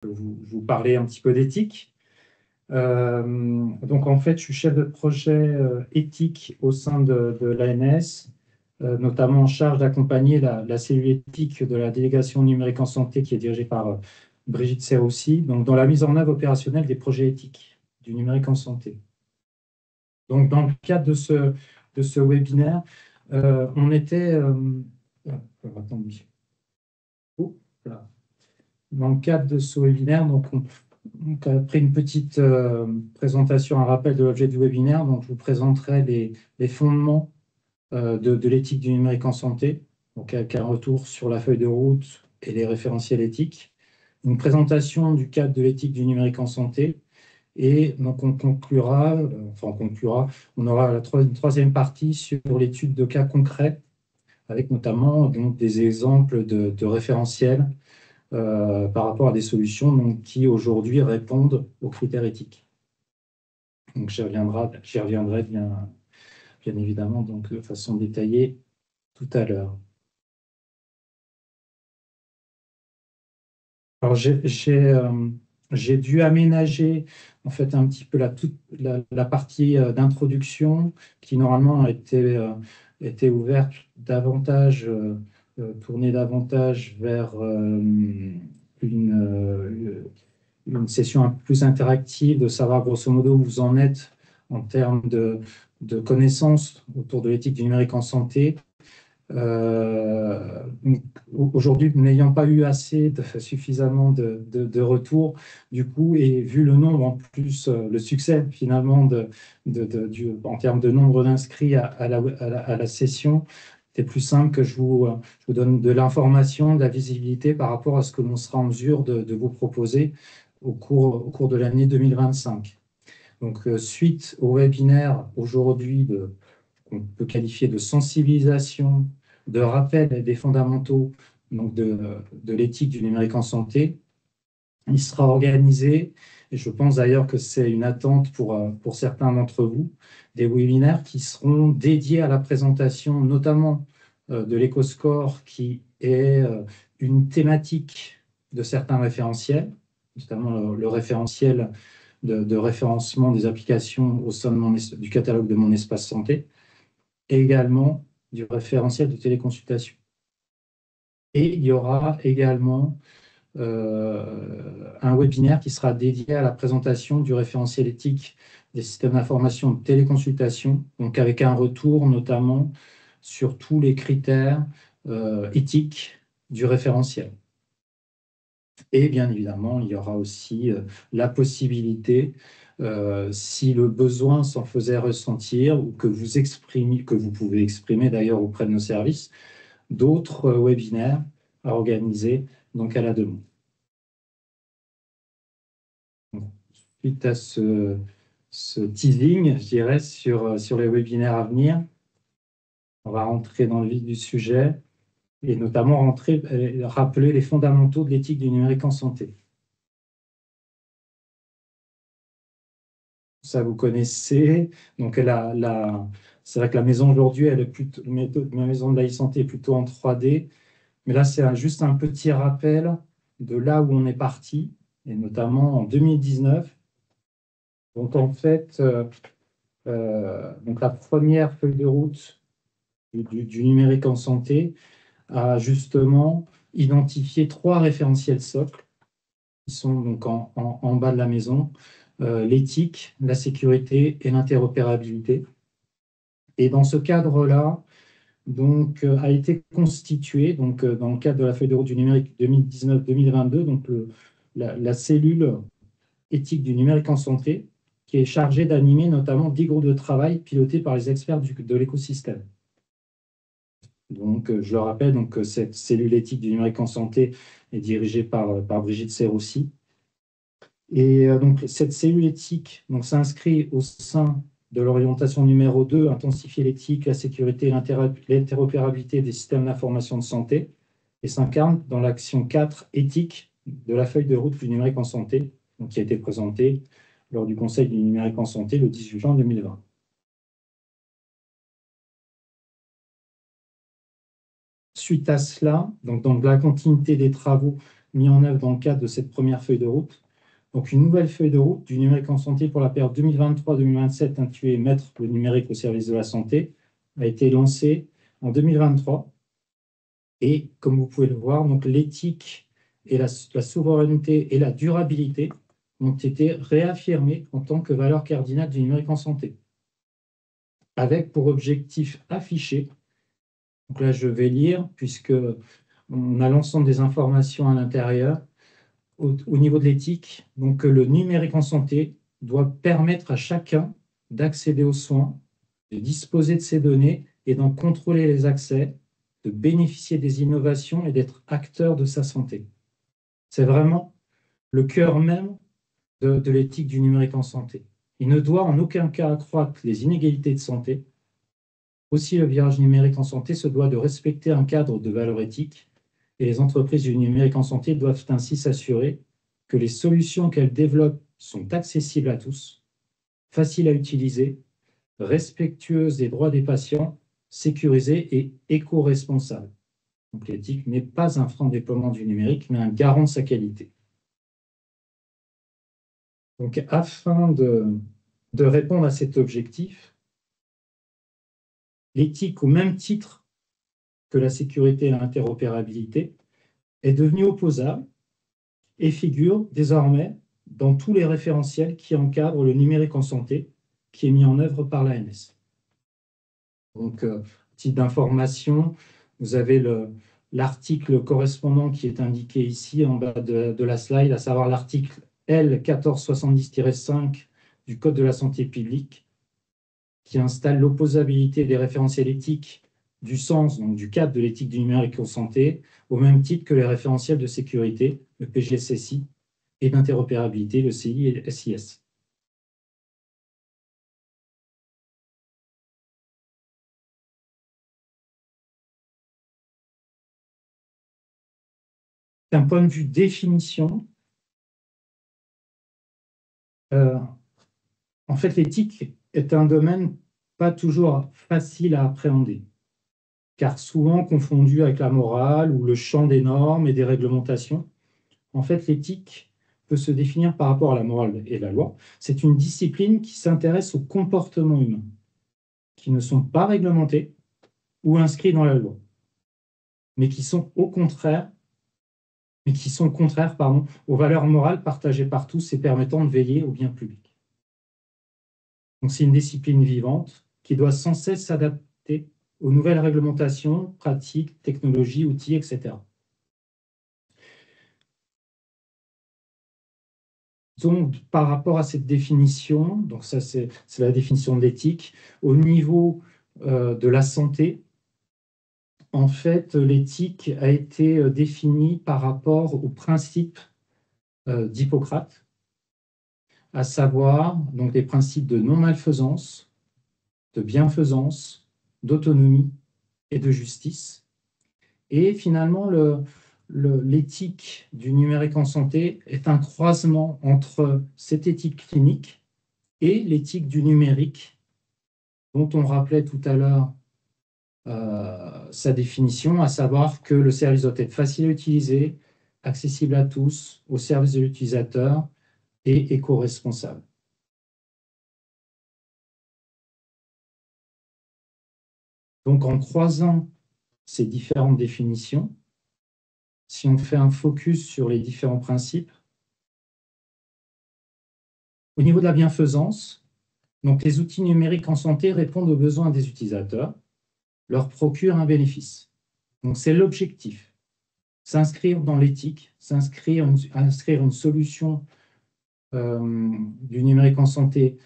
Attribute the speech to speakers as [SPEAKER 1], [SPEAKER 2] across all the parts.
[SPEAKER 1] vous parler un petit peu d'éthique. Donc, en fait, je suis chef de projet éthique au sein de l'ANS, notamment en charge d'accompagner la cellule éthique de la délégation numérique en santé qui est dirigée par Brigitte Serroussi, donc dans la mise en œuvre opérationnelle des projets éthiques du numérique en santé. Donc, dans le cadre de ce webinaire, on était... attendez. Oh, là. Dans le cadre de ce webinaire, donc après une petite présentation, un rappel de l'objet du webinaire, donc je vous présenterai les fondements de l'éthique du numérique en santé, donc avec un retour sur la feuille de route et les référentiels éthiques, une présentation du cadre de l'éthique du numérique en santé, et donc on conclura, on aura une troisième partie sur l'étude de cas concrets, avec notamment donc, des exemples de référentiels par rapport à des solutions donc, qui aujourd'hui répondent aux critères éthiques. Donc j'y reviendrai bien évidemment donc, de façon détaillée tout à l'heure. Alors j'ai dû aménager en fait un petit peu la partie d'introduction qui normalement était ouverte davantage, tournée davantage vers une session un peu plus interactive, de savoir grosso modo où vous en êtes en termes de connaissances autour de l'éthique du numérique en santé. Donc, aujourd'hui, n'ayant pas eu suffisamment de retours, du coup, et vu le nombre, en plus, le succès finalement en termes de nombre d'inscrits à la session, c'est plus simple que je vous donne de l'information, de la visibilité par rapport à ce que l'on sera en mesure de vous proposer au cours de l'année 2025. Donc, suite au webinaire aujourd'hui qu'on peut qualifier de sensibilisation, de rappel des fondamentaux donc de l'éthique du numérique en santé, il sera organisé, et je pense d'ailleurs que c'est une attente pour certains d'entre vous, des webinaires qui seront dédiés à la présentation notamment de l'EcoScore, qui est une thématique de certains référentiels, notamment le référentiel de référencement des applications au sein du catalogue de mon espace santé, et également du référentiel de téléconsultation. Et il y aura également un webinaire qui sera dédié à la présentation du référentiel éthique des systèmes d'information de téléconsultation, donc avec un retour notamment sur tous les critères éthiques du référentiel. Et bien évidemment, il y aura aussi la possibilité, si le besoin s'en faisait ressentir ou que vous pouvez exprimer d'ailleurs auprès de nos services, d'autres webinaires à organiser donc à la demande. Suite à ce teasing, je dirais, sur les webinaires à venir, on va rentrer dans le vif du sujet et notamment rappeler les fondamentaux de l'éthique du numérique en santé. Ça, vous connaissez. Donc, c'est vrai que la maison aujourd'hui, elle est plutôt, ma maison de l'e-santé est plutôt en 3D. Mais là, c'est juste un petit rappel de là où on est parti, et notamment en 2019. Donc, en fait, donc la première feuille de route du numérique en santé a justement identifié 3 référentiels socles qui sont donc en bas de la maison, l'éthique, la sécurité et l'interopérabilité. Et dans ce cadre-là, donc, a été constitué, donc, dans le cadre de la feuille de route du numérique 2019-2022, donc la cellule éthique du numérique en santé, qui est chargée d'animer notamment 10 groupes de travail pilotés par les experts de l'écosystème. Donc, je le rappelle, donc, cette cellule éthique du numérique en santé est dirigée par Brigitte Serroussi. Et donc, cette cellule éthique s'inscrit au sein de l'orientation numéro 2, intensifier l'éthique, la sécurité et l'interopérabilité des systèmes d'information de santé, et s'incarne dans l'action 4, éthique, de la feuille de route du numérique en santé, donc, qui a été présentée lors du Conseil du numérique en santé le 18 juin 2020. Suite à cela, donc dans la continuité des travaux mis en œuvre dans le cadre de cette première feuille de route. Donc, une nouvelle feuille de route du numérique en santé pour la période 2023-2027, intitulée Mettre le numérique au service de la santé, a été lancée en 2023. Et comme vous pouvez le voir, donc l'éthique et la souveraineté et la durabilité ont été réaffirmées en tant que valeurs cardinales du numérique en santé, avec pour objectif affiché, donc là je vais lire, puisque on a l'ensemble des informations à l'intérieur, au niveau de l'éthique, donc le numérique en santé doit permettre à chacun d'accéder aux soins, de disposer de ces données et d'en contrôler les accès, de bénéficier des innovations et d'être acteur de sa santé. C'est vraiment le cœur même de l'éthique du numérique en santé. Il ne doit en aucun cas accroître les inégalités de santé. Aussi, le virage numérique en santé se doit de respecter un cadre de valeurs éthiques et les entreprises du numérique en santé doivent ainsi s'assurer que les solutions qu'elles développent sont accessibles à tous, faciles à utiliser, respectueuses des droits des patients, sécurisées et éco-responsables. Donc l'éthique n'est pas un frein au déploiement du numérique, mais un garant de sa qualité. Donc afin de répondre à cet objectif, l'éthique, au même titre que la sécurité et l'interopérabilité, est devenue opposable et figure désormais dans tous les référentiels qui encadrent le numérique en santé qui est mis en œuvre par l'ANS. Donc, titre d'information, vous avez l'article correspondant qui est indiqué ici en bas de la slide, à savoir l'article L 1470-5 du Code de la santé publique, qui installe l'opposabilité des référentiels éthiques du sens, donc du cadre de l'éthique du numérique en santé, au même titre que les référentiels de sécurité, le PGCSI, et d'interopérabilité, le CI et le SIS. D'un point de vue définition, en fait, l'éthique est un domaine pas toujours facile à appréhender, car souvent confondu avec la morale ou le champ des normes et des réglementations. En fait, l'éthique peut se définir par rapport à la morale et la loi. C'est une discipline qui s'intéresse aux comportements humains, qui ne sont pas réglementés ou inscrits dans la loi, mais qui sont contraires aux valeurs morales partagées par tous et permettant de veiller au bien public. Donc, c'est une discipline vivante qui doit sans cesse s'adapter aux nouvelles réglementations, pratiques, technologies, outils, etc. Donc, par rapport à cette définition, donc ça c'est la définition de l'éthique, au niveau de la santé, en fait, l'éthique a été définie par rapport aux principes d'Hippocrate, à savoir donc des principes de non-malfaisance, de bienfaisance, d'autonomie et de justice. Et finalement, l'éthique du numérique en santé est un croisement entre cette éthique clinique et l'éthique du numérique, dont on rappelait tout à l'heure sa définition, à savoir que le service doit être facile à utiliser, accessible à tous, au service de l'utilisateur et éco-responsable. Donc, en croisant ces différentes définitions, si on fait un focus sur les différents principes, au niveau de la bienfaisance, donc les outils numériques en santé répondent aux besoins des utilisateurs, leur procurent un bénéfice. Donc, c'est l'objectif. S'inscrire dans l'éthique, inscrire une solution du numérique en santé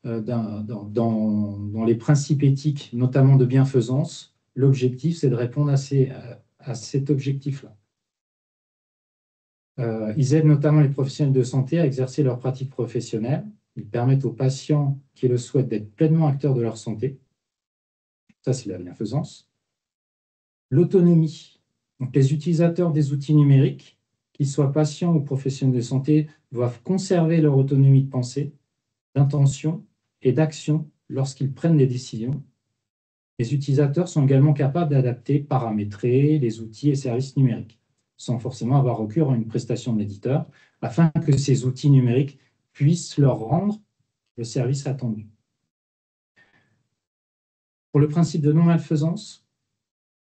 [SPEAKER 1] dans les principes éthiques, notamment de bienfaisance. L'objectif, c'est de répondre à cet objectif-là. Ils aident notamment les professionnels de santé à exercer leur pratique professionnelle. Ils permettent aux patients qui le souhaitent d'être pleinement acteurs de leur santé. Ça, c'est la bienfaisance. L'autonomie. Donc, les utilisateurs des outils numériques, qu'ils soient patients ou professionnels de santé, doivent conserver leur autonomie de pensée, d'intention et d'action lorsqu'ils prennent des décisions. Les utilisateurs sont également capables d'adapter, paramétrer les outils et services numériques. sans forcément avoir recours à une prestation de l'éditeur, afin que ces outils numériques puissent leur rendre le service attendu. Pour le principe de non-malfaisance,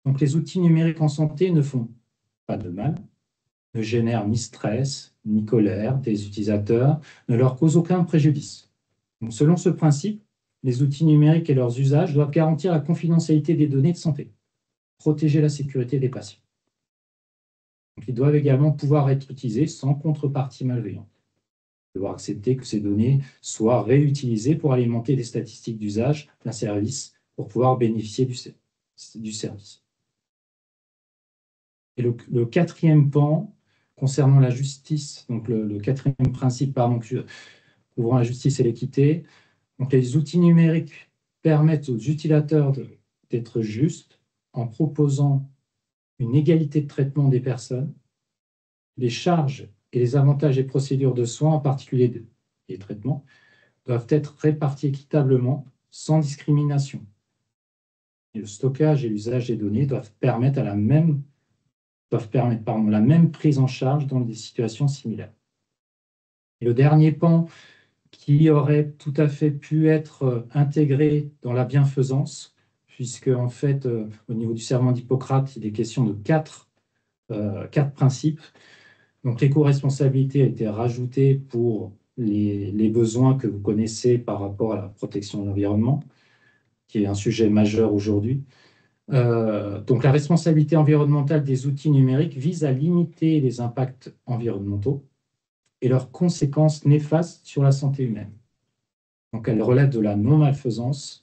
[SPEAKER 1] donc les outils numériques en santé ne font pas de mal, ne génèrent ni stress, ni colère des utilisateurs, ne leur causent aucun préjudice. Donc, selon ce principe, les outils numériques et leurs usages doivent garantir la confidentialité des données de santé, protéger la sécurité des patients. Donc, ils doivent également pouvoir être utilisés sans contrepartie malveillante. Devoir accepter que ces données soient réutilisées pour alimenter des statistiques d'usage d'un service pour pouvoir bénéficier du service. Et le quatrième pan, concernant la justice, donc le quatrième principe, pardon, couvrant la justice et l'équité, donc les outils numériques permettent aux utilisateurs d'être justes en proposant une égalité de traitement des personnes, les charges et les avantages et procédures de soins, en particulier les traitements, doivent être répartis équitablement, sans discrimination. Et le stockage et l'usage des données doivent permettre la même prise en charge dans des situations similaires. Et le dernier pan qui aurait tout à fait pu être intégré dans la bienfaisance, puisque en fait, au niveau du serment d'Hippocrate, il est question de quatre principes. Donc l'éco-responsabilité a été rajoutée pour les besoins que vous connaissez par rapport à la protection de l'environnement, qui est un sujet majeur aujourd'hui. Donc la responsabilité environnementale des outils numériques vise à limiter les impacts environnementaux et leurs conséquences néfastes sur la santé humaine. Donc elle relève de la non-malfaisance.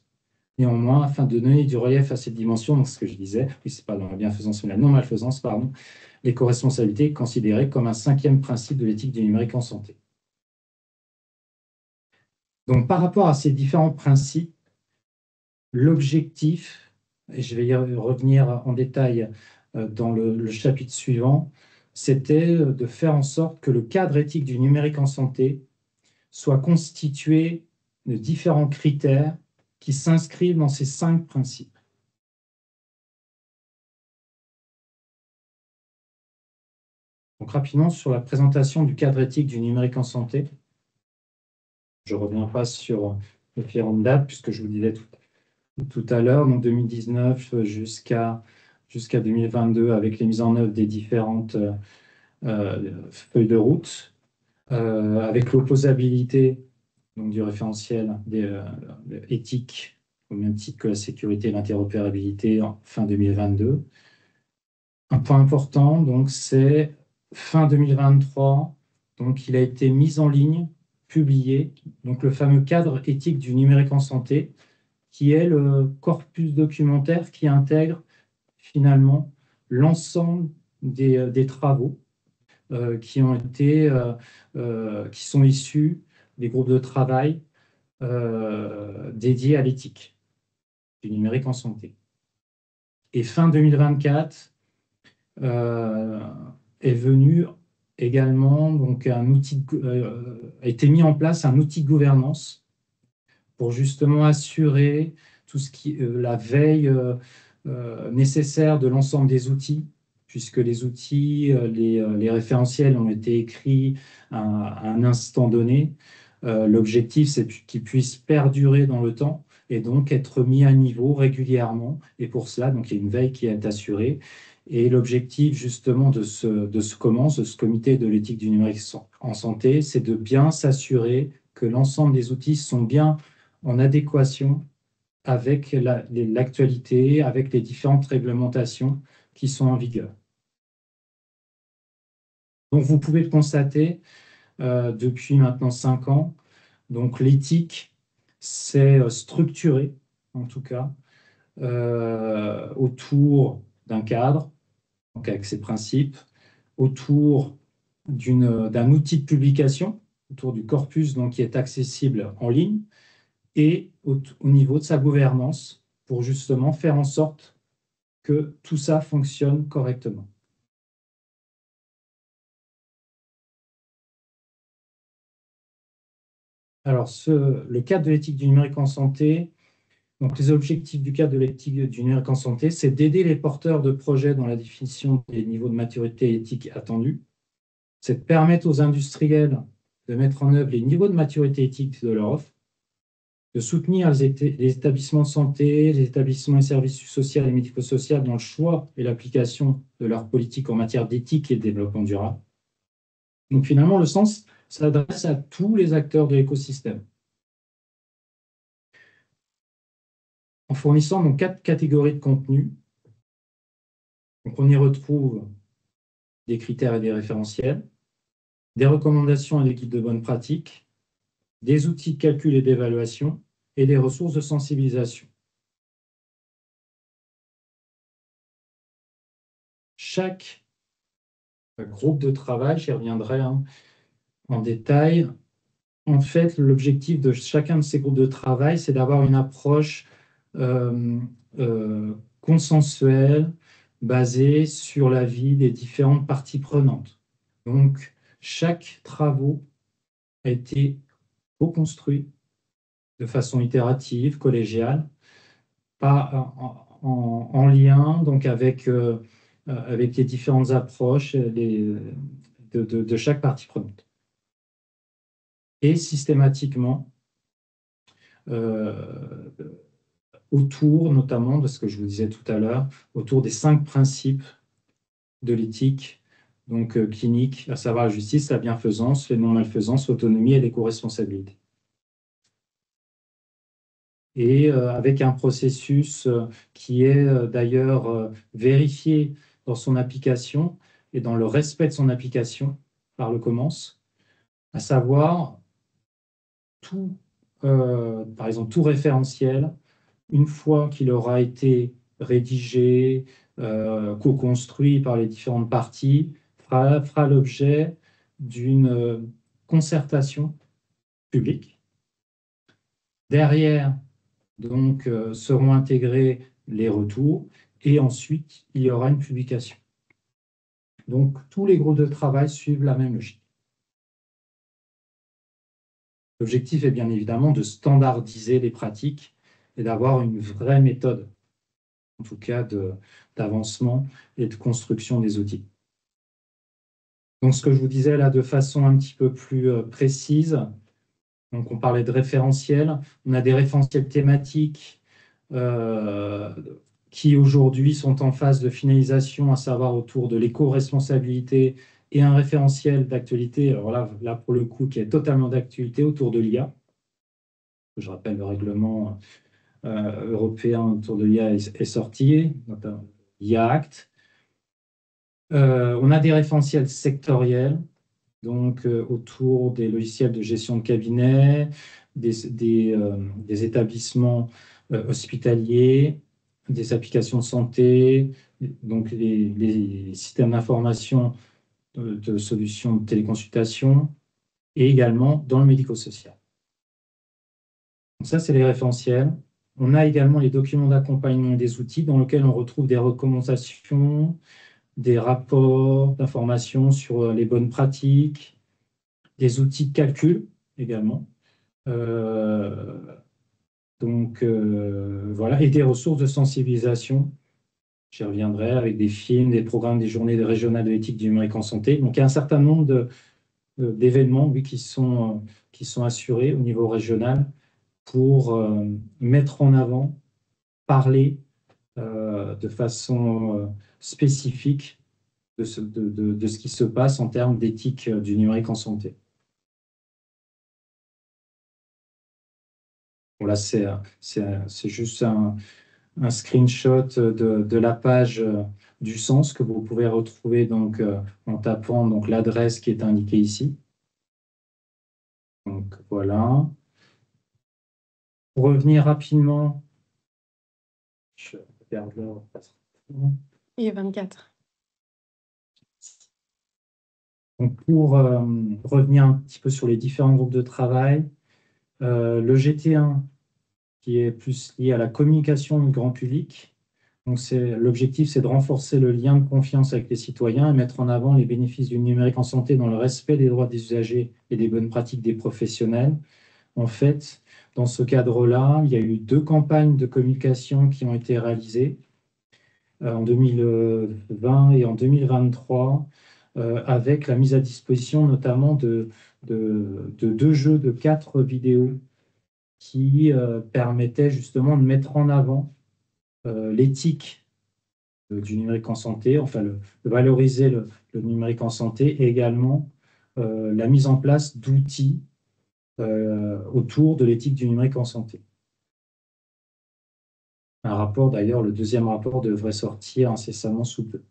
[SPEAKER 1] Néanmoins, afin de donner du relief à cette dimension, donc ce que je disais, oui, c'est pas dans la bienfaisance, mais la non-malfaisance, pardon, l'éco-responsabilité est considérée comme un cinquième principe de l'éthique du numérique en santé. Donc par rapport à ces différents principes, l'objectif, et je vais y revenir en détail dans le chapitre suivant, c'était de faire en sorte que le cadre éthique du numérique en santé soit constitué de différents critères qui s'inscrivent dans ces 5 principes. Donc rapidement sur la présentation du cadre éthique du numérique en santé. Je ne reviens pas sur les différentes dates puisque je vous disais tout à l'heure, donc 2019 jusqu'à 2022 avec les mises en œuvre des différentes feuilles de route, avec l'opposabilité donc du référentiel éthique au même titre que la sécurité et l'interopérabilité en fin 2022. Un point important, donc, c'est fin 2023, donc il a été mis en ligne, publié, donc le fameux cadre éthique du numérique en santé, qui est le corpus documentaire qui intègre finalement l'ensemble des travaux qui sont issus des groupes de travail dédiés à l'éthique du numérique en santé. Et fin 2024 est venu également donc a été mis en place un outil de gouvernance pour justement assurer tout ce qui la veille nécessaire de l'ensemble des outils, puisque les outils, les référentiels ont été écrits à un instant donné. L'objectif, c'est qu'ils puissent perdurer dans le temps et donc être mis à niveau régulièrement. Et pour cela, donc, il y a une veille qui est assurée. Et l'objectif justement de ce comité de l'éthique du numérique en santé, c'est de bien s'assurer que l'ensemble des outils sont bien en adéquation avec l'actualité, avec les différentes réglementations qui sont en vigueur. Donc vous pouvez le constater depuis maintenant 5 ans, donc l'éthique s'est structurée, en tout cas, autour d'un cadre, donc avec ses principes, autour d'un outil de publication, autour du corpus donc, qui est accessible en ligne, et au niveau de sa gouvernance, pour justement faire en sorte que tout ça fonctionne correctement. Alors, le cadre de l'éthique du numérique en santé Donc, les objectifs du cadre de l'éthique du numérique en santé, c'est d'aider les porteurs de projets dans la définition des niveaux de maturité éthique attendus. C'est de permettre aux industriels de mettre en œuvre les niveaux de maturité éthique de leur offre, de soutenir les établissements de santé, les établissements et services sociaux et médico-sociaux dans le choix et l'application de leur politique en matière d'éthique et de développement durable. Donc finalement, le sens s'adresse à tous les acteurs de l'écosystème. En fournissant donc 4 catégories de contenus. Donc on y retrouve des critères et des référentiels, des recommandations et des guides de bonne pratique, des outils de calcul et d'évaluation et des ressources de sensibilisation. Chaque groupe de travail, j'y reviendrai en détail, en fait, l'objectif de chacun de ces groupes de travail, c'est d'avoir une approche consensuelle, basée sur l'avis des différentes parties prenantes. Donc, chaque travaux a été co-construit de façon itérative, collégiale, pas en lien donc avec les différentes approches de chaque partie prenante. Et systématiquement, autour notamment de ce que je vous disais tout à l'heure, autour des 5 principes de l'éthique donc clinique, à savoir la justice, la bienfaisance, les non-malfaisances, l'autonomie et l'éco-responsabilité. Et avec un processus qui est d'ailleurs vérifié dans son application et dans le respect de son application par le COMMANS, à savoir tout, par exemple, tout référentiel, une fois qu'il aura été rédigé, co-construit par les différentes parties, fera l'objet d'une concertation publique. Derrière, donc, seront intégrés les retours et ensuite, il y aura une publication. Donc, tous les groupes de travail suivent la même logique. L'objectif est bien évidemment de standardiser les pratiques et d'avoir une vraie méthode, en tout cas d'avancement et de construction des outils. Donc, ce que je vous disais là de façon un petit peu plus précise, donc on parlait de référentiels, on a des référentiels thématiques qui aujourd'hui sont en phase de finalisation, à savoir autour de l'éco-responsabilité et un référentiel d'actualité, alors là, pour le coup, qui est totalement d'actualité autour de l'IA. Je rappelle, le règlement européen autour de l'IA est sorti, notamment l'IA Act. On a des référentiels sectoriels, donc autour des logiciels de gestion de cabinet, des établissements hospitaliers, des applications de santé, donc les systèmes d'information de solutions de téléconsultation, et également dans le médico-social. Donc ça, c'est les référentiels. On a également les documents d'accompagnement des outils dans lesquels on retrouve des recommandations, des rapports d'information sur les bonnes pratiques, des outils de calcul également. Voilà, et des ressources de sensibilisation. J'y reviendrai avec des films, des programmes, des journées régionales de l'éthique du numérique en santé. Donc, il y a un certain nombre d'événements oui, qui sont assurés au niveau régional pour mettre en avant, parler de façon spécifique de ce qui se passe en termes d'éthique du numérique en santé. Bon, là, c'est juste un screenshot de la page du sens que vous pouvez retrouver donc, en tapant donc, l'adresse qui est indiquée ici. Donc voilà. Pour revenir rapidement, je regarde l'heure.
[SPEAKER 2] Il est 24.
[SPEAKER 1] Donc pour revenir un petit peu sur les différents groupes de travail, le GT1 qui est plus lié à la communication du grand public. Donc l'objectif, c'est de renforcer le lien de confiance avec les citoyens et mettre en avant les bénéfices du numérique en santé dans le respect des droits des usagers et des bonnes pratiques des professionnels, En fait, dans ce cadre-là, il y a eu 2 campagnes de communication qui ont été réalisées en 2020 et en 2023, avec la mise à disposition notamment de 2 jeux de 4 vidéos qui permettaient justement de mettre en avant l'éthique du numérique en santé, enfin de valoriser le numérique en santé, et également la mise en place d'outils autour de l'éthique du numérique en santé. Un rapport, d'ailleurs, le 2e rapport devrait sortir incessamment sous peu.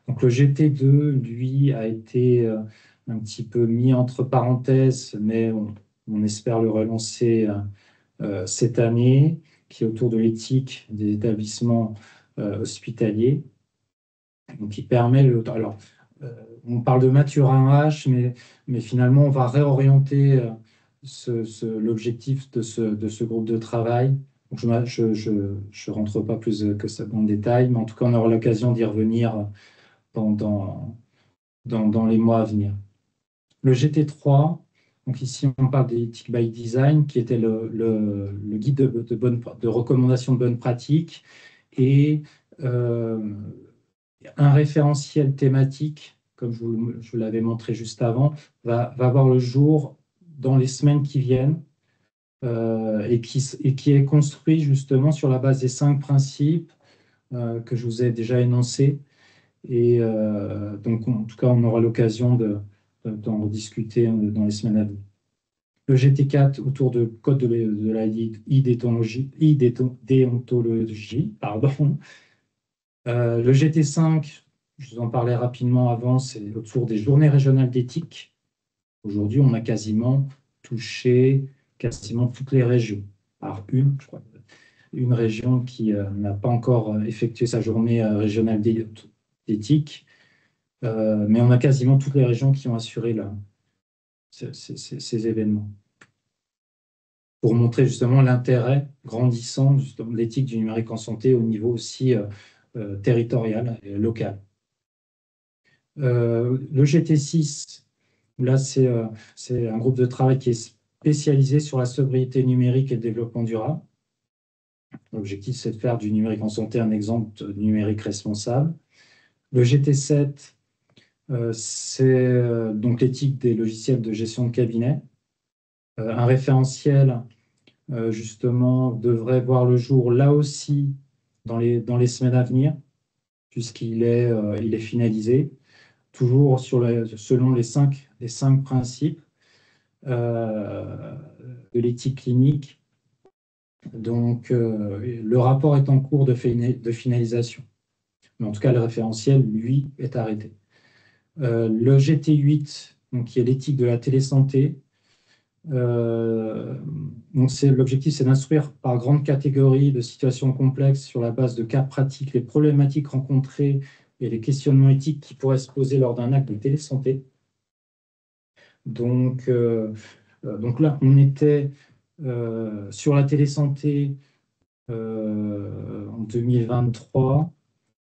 [SPEAKER 1] Donc le GT2, lui, a été un petit peu mis entre parenthèses, mais on espère le relancer cette année, qui est autour de l'éthique des établissements hospitaliers. Donc qui permet, alors on parle de Mathurin H, mais finalement on va réorienter l'objectif de ce groupe de travail. Donc, je rentre pas plus que ça dans le détail, mais en tout cas on aura l'occasion d'y revenir dans les mois à venir. Le GT3, donc ici on parle d'éthique by design, qui était le guide de recommandation de bonnes pratiques, et un référentiel thématique, comme je vous l'avais montré juste avant, va voir le jour dans les semaines qui viennent, et qui est construit justement sur la base des 5 principes que je vous ai déjà énoncés. Et donc, en tout cas, on aura l'occasion d'en rediscuter dans les semaines à venir. Le GT4 autour de code de la déontologie, pardon. Le GT5, je vous en parlais rapidement avant, c'est autour des journées régionales d'éthique. Aujourd'hui, on a quasiment touché quasiment toutes les régions, par je crois, une région qui n'a pas encore effectué sa journée régionale d'éthique, mais on a quasiment toutes les régions qui ont assuré ces événements, pour montrer justement l'intérêt grandissant de l'éthique du numérique en santé au niveau aussi territorial et local. Le GT6, là, c'est un groupe de travail qui est spécialisé sur la sobriété numérique et le développement durable. L'objectif, c'est de faire du numérique en santé un exemple de numérique responsable. Le GT7, c'est donc l'éthique des logiciels de gestion de cabinet. Un référentiel, justement, devrait voir le jour là aussi dans les semaines à venir, puisqu'il est finalisé, toujours selon les cinq principes de l'éthique clinique. Donc, le rapport est en cours de finalisation. Mais en tout cas, le référentiel, lui, est arrêté. Le GT8, donc, qui est l'éthique de la télésanté. L'objectif, c'est d'instruire par grande catégorie de situations complexes sur la base de cas pratiques, les problématiques rencontrées et les questionnements éthiques qui pourraient se poser lors d'un acte de télésanté. Donc là, on était sur la télésanté en 2023,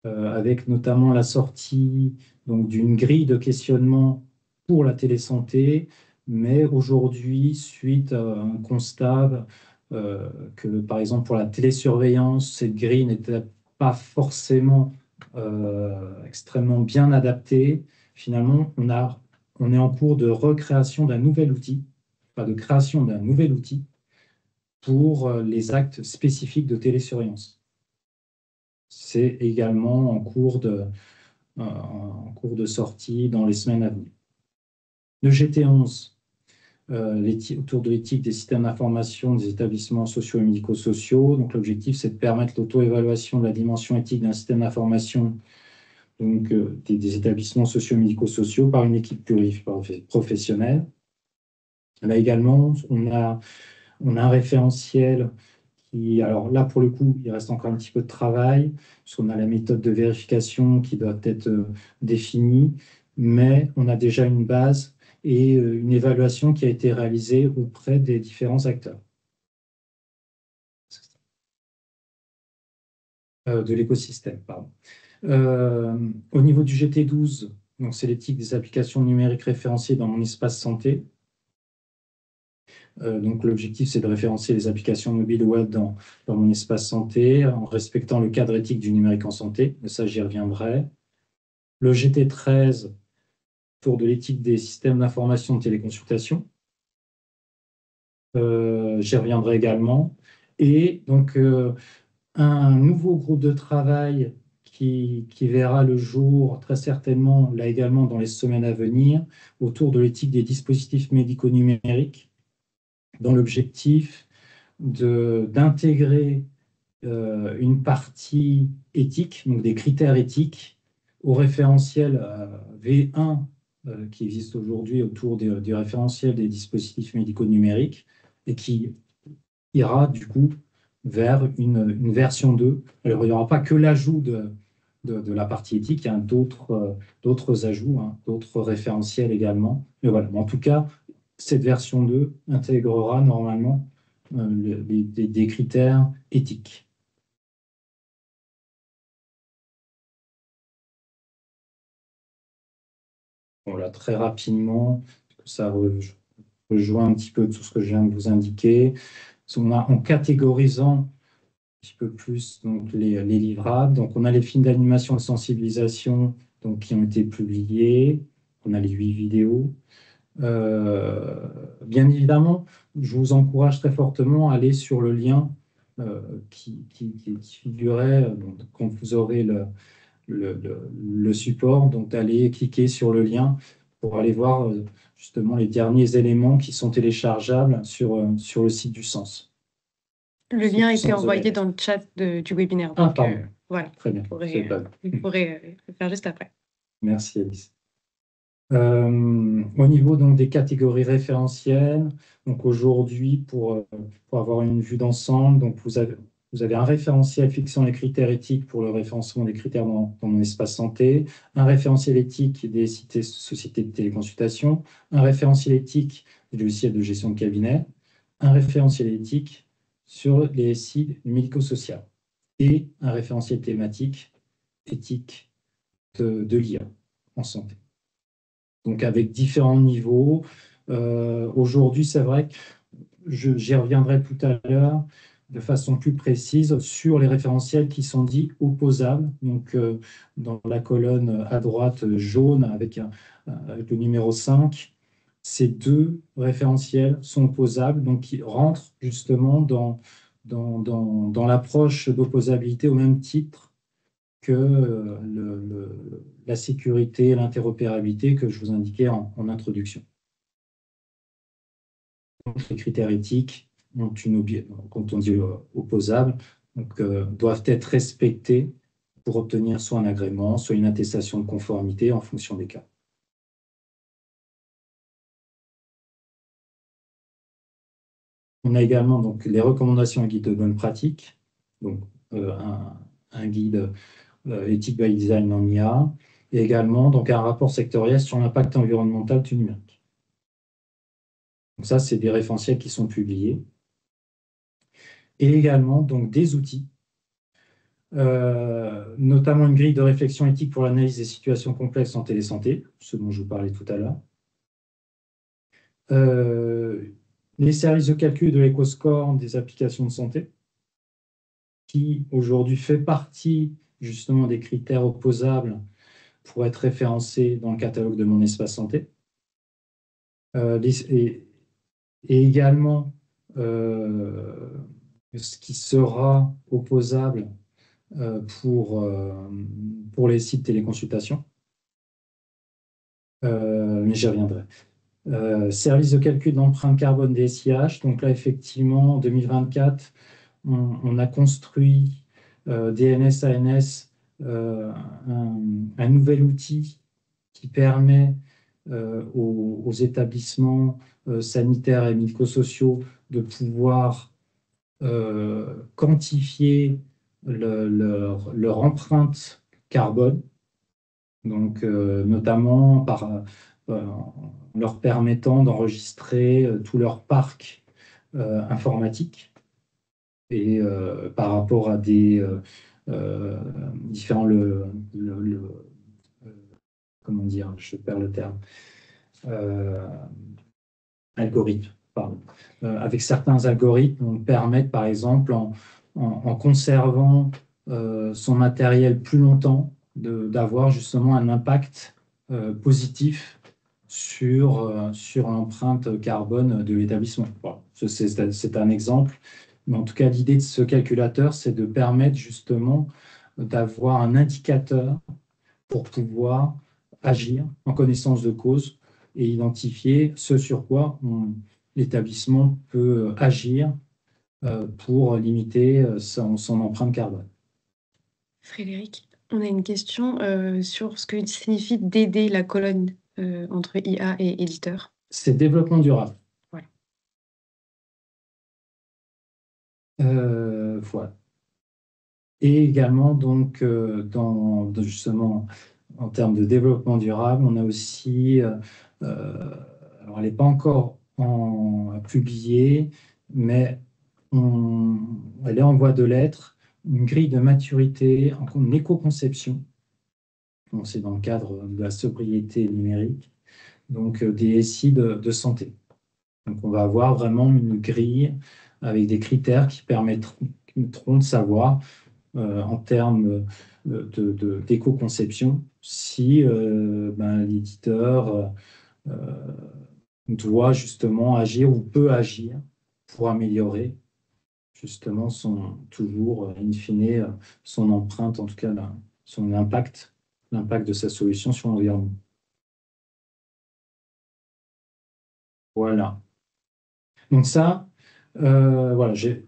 [SPEAKER 1] avec notamment la sortie d'une grille de questionnement pour la télésanté, mais aujourd'hui, suite à un constat que, par exemple, pour la télésurveillance, cette grille n'était pas forcément extrêmement bien adaptée. Finalement, on est en cours de recréation d'un nouvel outil, pas de création d'un nouvel outil pour les actes spécifiques de télésurveillance. C'est également en cours de sortie dans les semaines à venir. Le GT11, autour de l'éthique des systèmes d'information des établissements sociaux et médico-sociaux. Donc, l'objectif, c'est de permettre l'auto-évaluation de la dimension éthique d'un système d'information des établissements sociaux et médico-sociaux par une équipe pluriprofessionnelle. Là également, on a un référentiel qui, alors là, pour le coup, il reste encore un petit peu de travail, puisqu'on a la méthode de vérification qui doit être définie, mais on a déjà une base et une évaluation qui a été réalisée auprès des différents acteurs de l'écosystème. Au niveau du GT12, donc c'est l'éthique des applications numériques référenciées dans mon espace santé. Donc, l'objectif, c'est de référencer les applications mobiles web dans mon espace santé en respectant le cadre éthique du numérique en santé. Mais ça, j'y reviendrai. Le GT13, autour de l'éthique des systèmes d'information de téléconsultation. J'y reviendrai également. Et donc, un nouveau groupe de travail qui verra le jour très certainement, là également dans les semaines à venir, autour de l'éthique des dispositifs médicaux numériques, dans l'objectif d'intégrer une partie éthique, donc des critères éthiques, au référentiel V1 qui existe aujourd'hui autour du référentiel des dispositifs médicaux numériques et qui ira du coup vers une version 2. Alors, il n'y aura pas que l'ajout de la partie éthique, il y a d'autres ajouts, hein, d'autres référentiels également. Mais voilà, en tout cas, cette version 2 intégrera normalement des critères éthiques. Voilà, très rapidement, ça rejoint un petit peu tout ce que je viens de vous indiquer. En catégorisant un petit peu plus donc, les livrables, donc on a les films d'animation et de sensibilisation donc, qui ont été publiés, on a les 8 vidéos. Bien évidemment, je vous encourage très fortement à aller sur le lien qui figurait quand vous aurez le support, donc d'aller cliquer sur le lien pour aller voir justement les derniers éléments qui sont téléchargeables sur le site du Sens.
[SPEAKER 2] Le lien a été envoyé dans le chat du webinaire.
[SPEAKER 1] Ah, pardon.
[SPEAKER 2] Voilà.
[SPEAKER 1] Très bien.
[SPEAKER 2] Vous pourrez le faire juste après.
[SPEAKER 1] Merci, Alice. Au niveau donc, des catégories référentielles, donc aujourd'hui, pour avoir une vue d'ensemble, donc vous avez un référentiel fixant les critères éthiques pour le référencement des critères dans mon espace santé, un référentiel éthique des sociétés de téléconsultation, un référentiel éthique des logiciels de gestion de cabinet, un référentiel éthique sur les sites du médico-social et un référentiel thématique éthique de l'IA en santé. Donc avec différents niveaux. Aujourd'hui, c'est vrai que j'y reviendrai tout à l'heure de façon plus précise sur les référentiels qui sont dits opposables. Donc dans la colonne à droite jaune avec le numéro 5, ces deux référentiels sont opposables, donc qui rentrent justement dans l'approche d'opposabilité au même titre que la sécurité et l'interopérabilité que je vous indiquais en introduction. Donc, les critères éthiques quand on dit opposables, doivent être respectés pour obtenir soit un agrément, soit une attestation de conformité en fonction des cas. On a également donc, les recommandations et guides de bonne pratique, donc un guide éthique by design en IA, et également donc, un rapport sectoriel sur l'impact environnemental du numérique. Donc ça, c'est des référentiels qui sont publiés. Et également donc, des outils, notamment une grille de réflexion éthique pour l'analyse des situations complexes en télésanté, ce dont je vous parlais tout à l'heure. Les services de calcul de l'éco-score des applications de santé, qui aujourd'hui fait partie justement des critères opposables pour être référencés dans le catalogue de mon espace santé. Et également ce qui sera opposable pour les sites téléconsultation. Mais j'y reviendrai. Service de calcul d'empreinte carbone des SIH. Donc là, effectivement, en 2024, on a construit DNS ANS, un nouvel outil qui permet aux établissements sanitaires et médico-sociaux de pouvoir quantifier leur empreinte carbone, donc notamment en leur permettant d'enregistrer tout leur parc informatique et par rapport à des différents comment dire, je perds le terme, algorithmes. avec certains algorithmes, permettent, par exemple, en conservant son matériel plus longtemps, d'avoir justement un impact positif sur l'empreinte carbone de l'établissement. Bon, c'est un exemple, mais en tout cas, l'idée de ce calculateur, c'est de permettre justement d'avoir un indicateur pour pouvoir agir en connaissance de cause et identifier ce sur quoi l'établissement peut agir pour limiter son empreinte carbone.
[SPEAKER 2] Frédéric, on a une question sur ce que signifie d'aider la colonne entre IA et éditeur.
[SPEAKER 1] C'est développement durable.
[SPEAKER 2] Voilà.
[SPEAKER 1] Voilà. Et également, donc, justement, en termes de développement durable, on a aussi, alors elle n'est pas encore publiée, mais elle est en voie de l'être, une grille de maturité en éco-conception. Donc, c'est dans le cadre de la sobriété numérique, donc des SI de santé. Donc, on va avoir vraiment une grille avec des critères qui permettront de savoir en termes d'éco-conception si l'éditeur doit justement agir ou peut agir pour améliorer justement toujours, in fine, son empreinte, en tout cas son impact, l'impact de sa solution sur l'environnement. Voilà. Donc ça, voilà, j'ai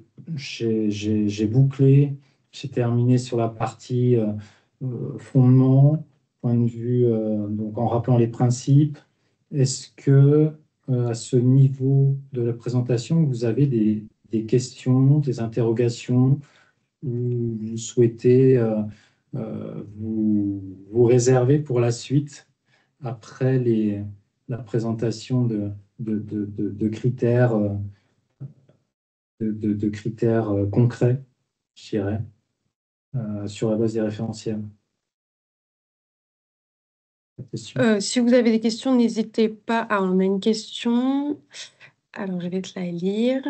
[SPEAKER 1] bouclé, j'ai terminé sur la partie fondement, point de vue, donc en rappelant les principes. Est-ce que à ce niveau de la présentation, vous avez des questions, des interrogations, ou vous souhaitez vous réserver pour la suite après la présentation de critères, de critères concrets, je dirais, sur la base des référentiels?
[SPEAKER 2] Si vous avez des questions, n'hésitez pas. On a une question. Alors, je vais te la lire.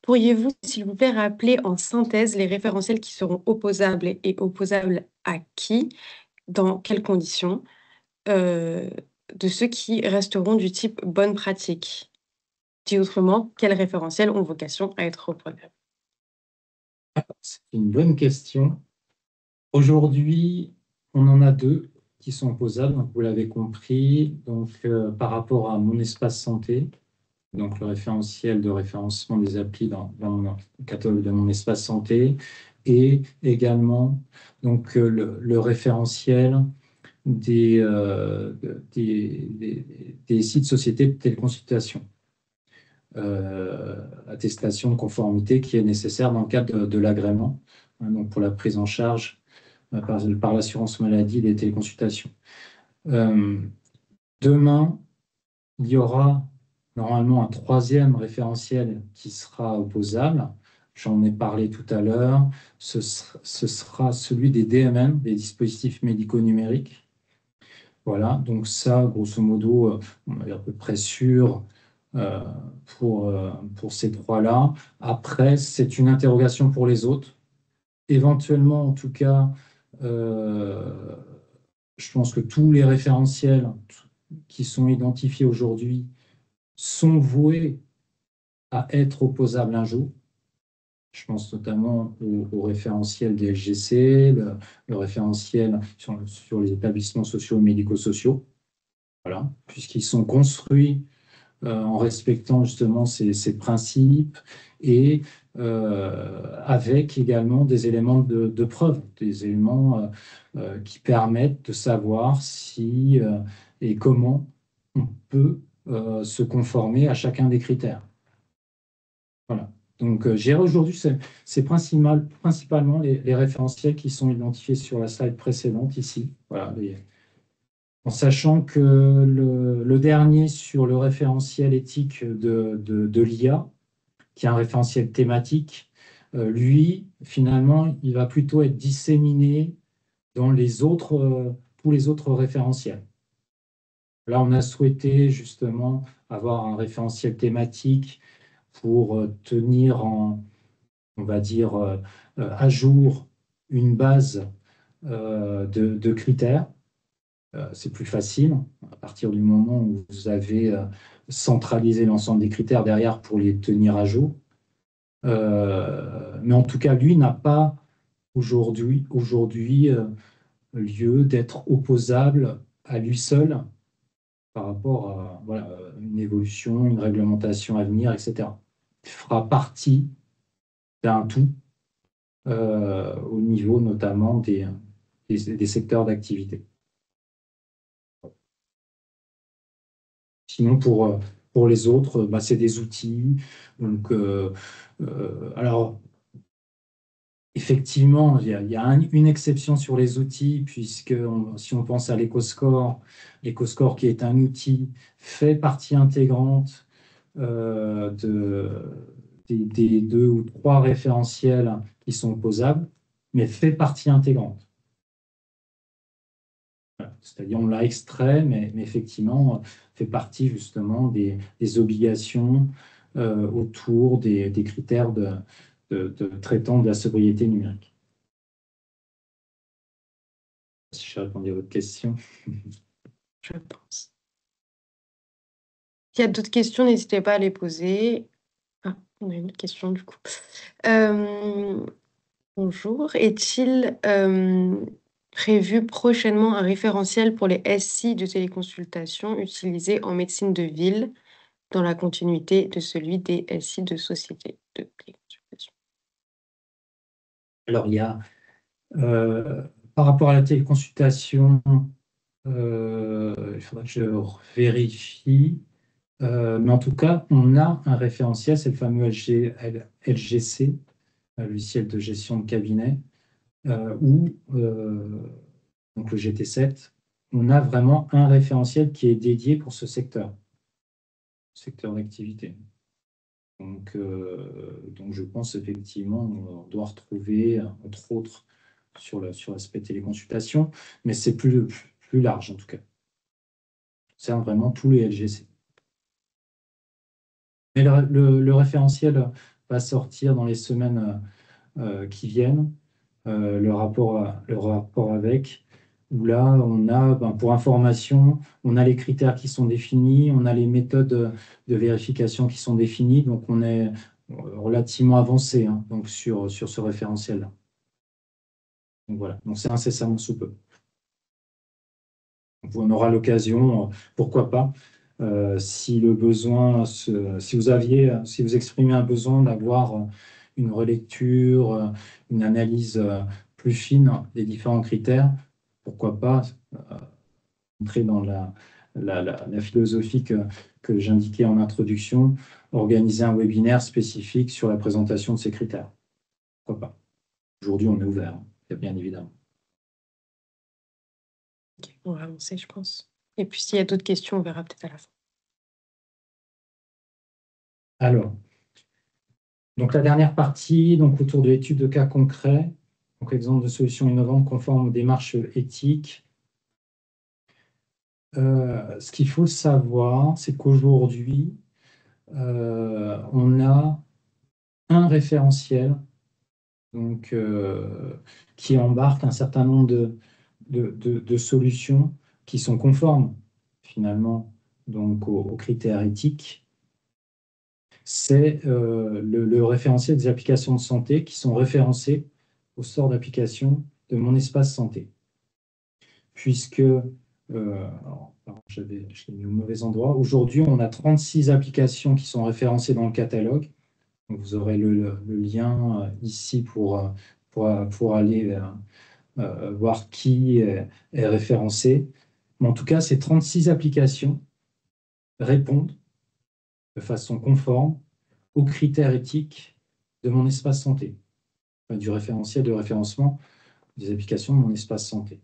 [SPEAKER 2] Pourriez-vous, s'il vous plaît, rappeler en synthèse les référentiels qui seront opposables et opposables à qui, dans quelles conditions, de ceux qui resteront du type bonne pratique? Dit autrement, quels référentiels ont vocation à être opposables?
[SPEAKER 1] C'est une bonne question. Aujourd'hui, on en a deux qui sont opposables, donc vous l'avez compris, donc, par rapport à mon espace santé, donc le référentiel de référencement des applis dans le catalogue de mon espace santé, et également donc, le référentiel des sites sociétés de téléconsultation. Attestation de conformité qui est nécessaire dans le cadre de l'agrément, hein, donc pour la prise en charge par l'assurance maladie des téléconsultations. Demain, il y aura normalement un troisième référentiel qui sera opposable. J'en ai parlé tout à l'heure. Ce sera celui des DMN, des dispositifs médicaux numériques. Voilà, donc ça, grosso modo, on est à peu près sûr pour ces trois-là. Après, c'est une interrogation pour les autres. Éventuellement, en tout cas, je pense que tous les référentiels qui sont identifiés aujourd'hui sont voués à être opposables un jour. Je pense notamment au référentiel des LGC, le référentiel sur les établissements sociaux et médico-sociaux, voilà, puisqu'ils sont construits en respectant justement ces principes et avec également des éléments de preuve, des éléments qui permettent de savoir si et comment on peut se conformer à chacun des critères. Voilà. Donc, aujourd'hui, c'est principalement les référentiels qui sont identifiés sur la slide précédente ici. Voilà, en sachant que le dernier sur le référentiel éthique de l'IA, qui est un référentiel thématique, lui, finalement, il va plutôt être disséminé dans tous les autres référentiels. Là, on a souhaité justement avoir un référentiel thématique pour tenir on va dire, à jour une base de critères. C'est plus facile à partir du moment où vous avez centralisé l'ensemble des critères derrière pour les tenir à jour. Mais en tout cas, lui n'a pas aujourd'hui lieu d'être opposable à lui seul par rapport à voilà, une évolution, une réglementation à venir, etc. Il fera partie d'un tout au niveau notamment des secteurs d'activité. Sinon, pour les autres, bah, c'est des outils. Donc, alors, effectivement, il y a une exception sur les outils, puisque si on pense à l'EcoScore qui est un outil, fait partie intégrante des 2 ou 3 référentiels qui sont opposables, mais fait partie intégrante. Voilà. C'est-à-dire, on l'a extrait, mais effectivement, fait partie justement des obligations autour des critères traitant de la sobriété numérique. Si j'ai répondu à votre question.
[SPEAKER 2] Je pense. S'il y a d'autres questions, n'hésitez pas à les poser. Ah, on a une autre question du coup. Bonjour. Est-il prévu prochainement un référentiel pour les SI de téléconsultation utilisés en médecine de ville dans la continuité de celui des SI de société de téléconsultation?
[SPEAKER 1] Alors, il y a, par rapport à la téléconsultation, il faudra que je vérifie. Mais en tout cas, on a un référentiel, c'est le fameux LGC, logiciel de gestion de cabinet, où, donc le GT7, on a vraiment un référentiel qui est dédié pour ce secteur d'activité. Donc, je pense effectivement on doit retrouver, entre autres, sur l'aspect téléconsultation, mais c'est plus large en tout cas. C'est vraiment tous les LGC. Mais le référentiel va sortir dans les semaines qui viennent, le rapport avec, où là, on a, pour information, on a les critères qui sont définis, on a les méthodes de vérification qui sont définies, donc on est relativement avancé donc sur ce référentiel-là. Donc voilà, donc c'est incessamment sous peu. Donc on aura l'occasion, pourquoi pas, si le besoin, si vous exprimez un besoin d'avoir une relecture, une analyse plus fine des différents critères, pourquoi pas entrer dans la philosophie que j'indiquais en introduction, organiser un webinaire spécifique sur la présentation de ces critères. Pourquoi pas? Aujourd'hui, on est ouvert, bien évidemment.
[SPEAKER 2] Ok, on va avancer, je pense. Et puis, s'il y a d'autres questions, on verra peut-être à la fin.
[SPEAKER 1] Alors, donc la dernière partie, donc autour de l'étude de cas concrets, donc exemple de solutions innovantes conformes aux démarches éthiques. Ce qu'il faut savoir, c'est qu'aujourd'hui, on a un référentiel donc, qui embarque un certain nombre de solutions qui sont conformes finalement donc, aux critères éthiques. C'est le référentiel des applications de santé qui sont référencées au sort d'application de mon espace santé. Puisque, je l'ai mis au mauvais endroit, aujourd'hui on a 36 applications qui sont référencées dans le catalogue. Donc, vous aurez le lien ici pour aller voir qui est référencé. Mais en tout cas, ces 36 applications répondent de façon conforme aux critères éthiques de mon espace santé, du référentiel de référencement des applications de mon espace santé.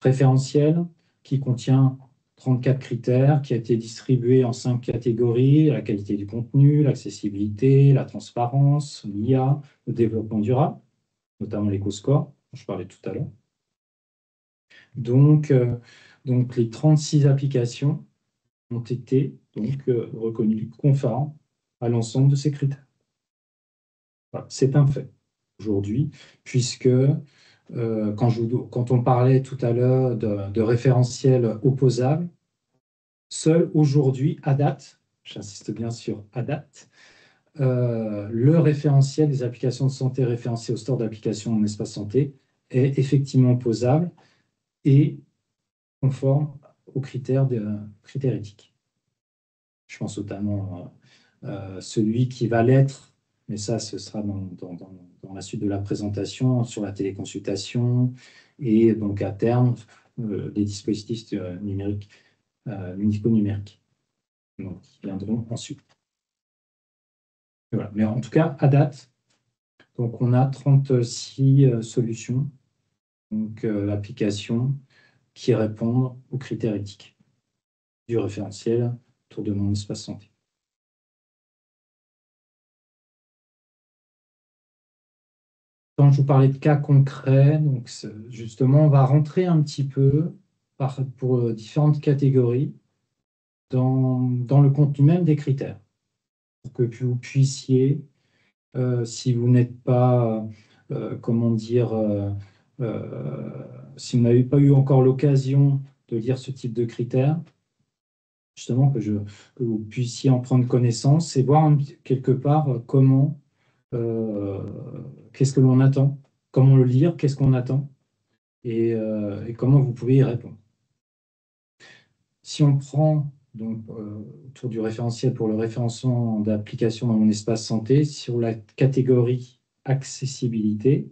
[SPEAKER 1] Référentiel qui contient 34 critères, qui a été distribué en 5 catégories: la qualité du contenu, l'accessibilité, la transparence, l'IA, le développement durable, notamment l'EcoScore, dont je parlais tout à l'heure. Donc, les 36 applications ont été reconnues conformes à l'ensemble de ces critères. Voilà, c'est un fait aujourd'hui, puisque quand on parlait tout à l'heure de référentiels opposables, seul aujourd'hui, à date, j'insiste bien sur à date, le référentiel des applications de santé référencées au store d'applications en espace santé est effectivement opposable et conforme aux critères éthiques. Je pense notamment celui qui va l'être, mais ça, ce sera dans la suite de la présentation, sur la téléconsultation et donc à terme, les dispositifs numériques, médico-numériques, donc qui viendront ensuite. Voilà. Mais en tout cas, à date, donc on a 36 solutions, donc applications qui répondent aux critères éthiques du référentiel autour de mon espace santé. Quand je vous parlais de cas concrets, donc justement, on va rentrer un petit peu pour différentes catégories dans le contenu même des critères, pour que vous puissiez, si vous n'êtes pas, comment dire, si vous n'avez pas eu encore l'occasion de lire ce type de critères, justement que vous puissiez en prendre connaissance et voir quelque part comment, qu'est-ce que l'on attend, comment le lire, qu'est-ce qu'on attend et comment vous pouvez y répondre. Si on prend donc autour du référentiel pour le référencement d'applications dans mon espace santé, sur la catégorie accessibilité,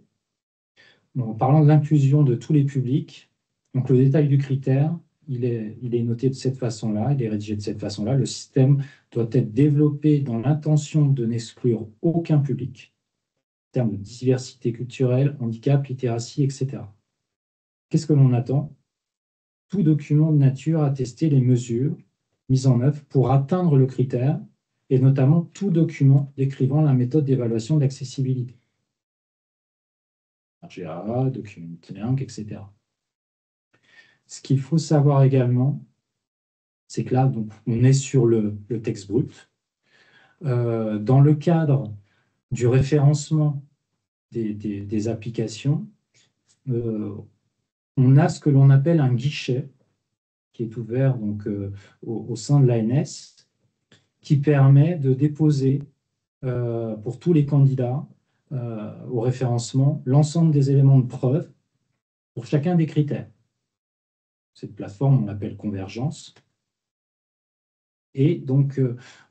[SPEAKER 1] en parlant de l'inclusion de tous les publics, donc le détail du critère, il est noté de cette façon-là, il est rédigé de cette façon-là. Le système doit être développé dans l'intention de n'exclure aucun public, en termes de diversité culturelle, handicap, littératie, etc. Qu'est-ce que l'on attend? Tout document de nature à tester les mesures mises en œuvre pour atteindre le critère, et notamment tout document décrivant la méthode d'évaluation de l'accessibilité. RGA, document link, etc. Ce qu'il faut savoir également, c'est que là, donc, on est sur le texte brut. Dans le cadre du référencement des applications, on a ce que l'on appelle un guichet qui est ouvert donc, au sein de l'ANS, qui permet de déposer pour tous les candidats au référencement l'ensemble des éléments de preuve pour chacun des critères. Cette plateforme, on l'appelle Convergence. Et donc,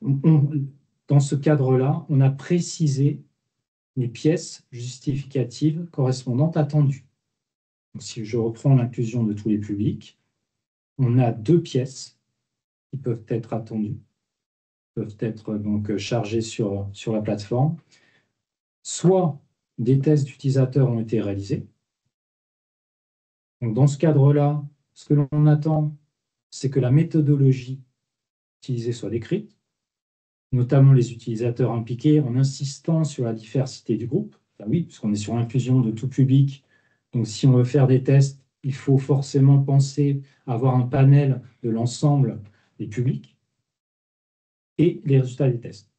[SPEAKER 1] dans ce cadre-là, on a précisé les pièces justificatives correspondantes attendues. Donc, si je reprends l'inclusion de tous les publics, on a 2 pièces qui peuvent être attendues, peuvent être donc chargées sur la plateforme. Soit des tests d'utilisateurs ont été réalisés. Donc, dans ce cadre-là, ce que l'on attend, c'est que la méthodologie utilisée soit décrite, notamment les utilisateurs impliqués, en insistant sur la diversité du groupe. Ben oui, puisqu'on est sur l'inclusion de tout public. Donc, si on veut faire des tests, il faut forcément penser à avoir un panel de l'ensemble des publics et les résultats des tests.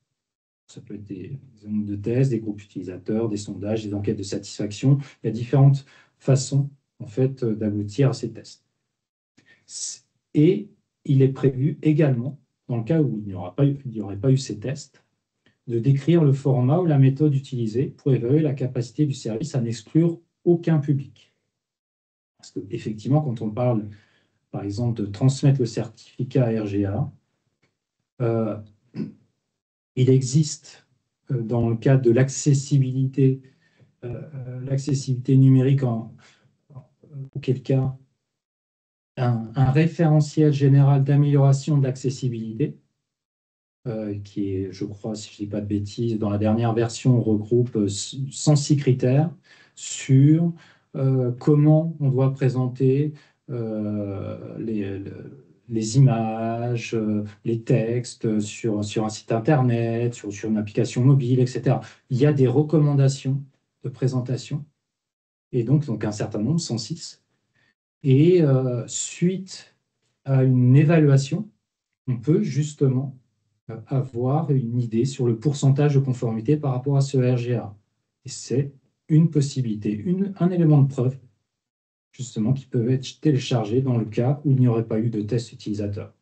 [SPEAKER 1] Ça peut être des nombres de tests, des groupes utilisateurs, des sondages, des enquêtes de satisfaction. Il y a différentes façons, en fait, d'aboutir à ces tests. Et il est prévu également, dans le cas où il n'y aurait pas eu ces tests, de décrire le format ou la méthode utilisée pour évaluer la capacité du service à n'exclure aucun public. Parce qu'effectivement, quand on parle, par exemple, de transmettre le certificat RGA, il existe, dans le cadre de l'accessibilité numérique, auquel cas un référentiel général d'amélioration de l'accessibilité, qui est, je crois, si je ne dis pas de bêtises, dans la dernière version, on regroupe 106 critères sur comment on doit présenter les images, les textes sur un site internet, sur une application mobile, etc. Il y a des recommandations de présentation, et donc un certain nombre, 106. Et suite à une évaluation, on peut justement avoir une idée sur le pourcentage de conformité par rapport à ce RGA. Et c'est une possibilité, un élément de preuve, justement, qui peut être téléchargé dans le cas où il n'y aurait pas eu de test utilisateur.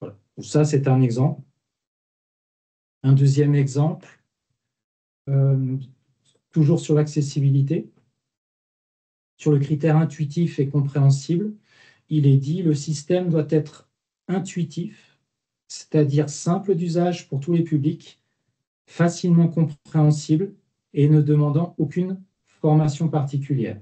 [SPEAKER 1] Voilà. Donc ça, c'est un exemple. Un deuxième exemple, toujours sur l'accessibilité, sur le critère intuitif et compréhensible, il est dit le système doit être intuitif, c'est-à-dire simple d'usage pour tous les publics, facilement compréhensible et ne demandant aucune formation particulière.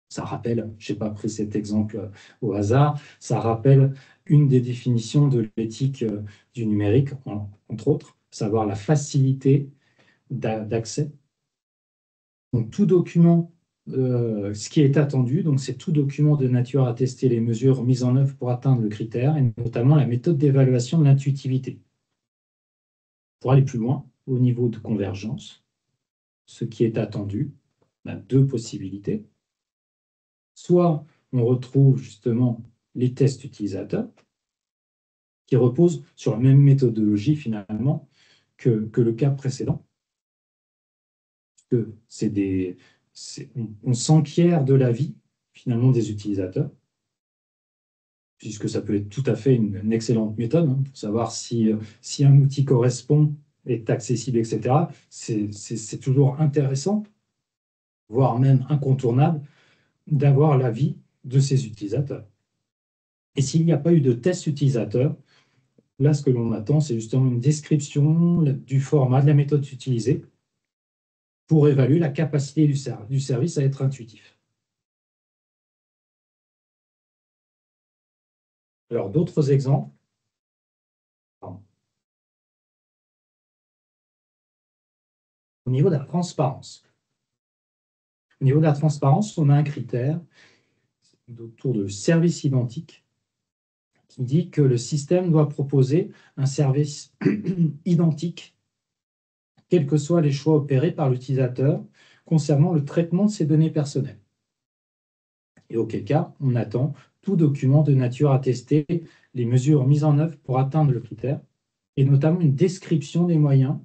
[SPEAKER 1] Ça rappelle, je n'ai pas pris cet exemple au hasard, ça rappelle une des définitions de l'éthique du numérique, entre autres, savoir la facilité d'accès. Donc tout document, ce qui est attendu, donc c'est tout document de nature à tester les mesures mises en œuvre pour atteindre le critère, et notamment la méthode d'évaluation de l'intuitivité. Pour aller plus loin, au niveau de convergence, ce qui est attendu, on a deux possibilités. Soit on retrouve justement les tests utilisateurs, qui reposent sur la même méthodologie finalement que le cas précédent. Que on s'enquiert de l'avis finalement des utilisateurs, puisque ça peut être tout à fait une excellente méthode pour savoir si un outil correspond, est accessible, etc. C'est toujours intéressant, voire même incontournable, d'avoir l'avis de ces utilisateurs. Et s'il n'y a pas eu de test utilisateur, là, ce que l'on attend, c'est justement une description du format, de la méthode utilisée pour évaluer la capacité du service à être intuitif. Alors, d'autres exemples. Au niveau de la transparence. Au niveau de la transparence, on a un critère autour de service identique qui dit que le système doit proposer un service identique, quels que soient les choix opérés par l'utilisateur concernant le traitement de ses données personnelles. Et auquel cas, on attend tout document de nature à tester les mesures mises en œuvre pour atteindre le critère, et notamment une description des moyens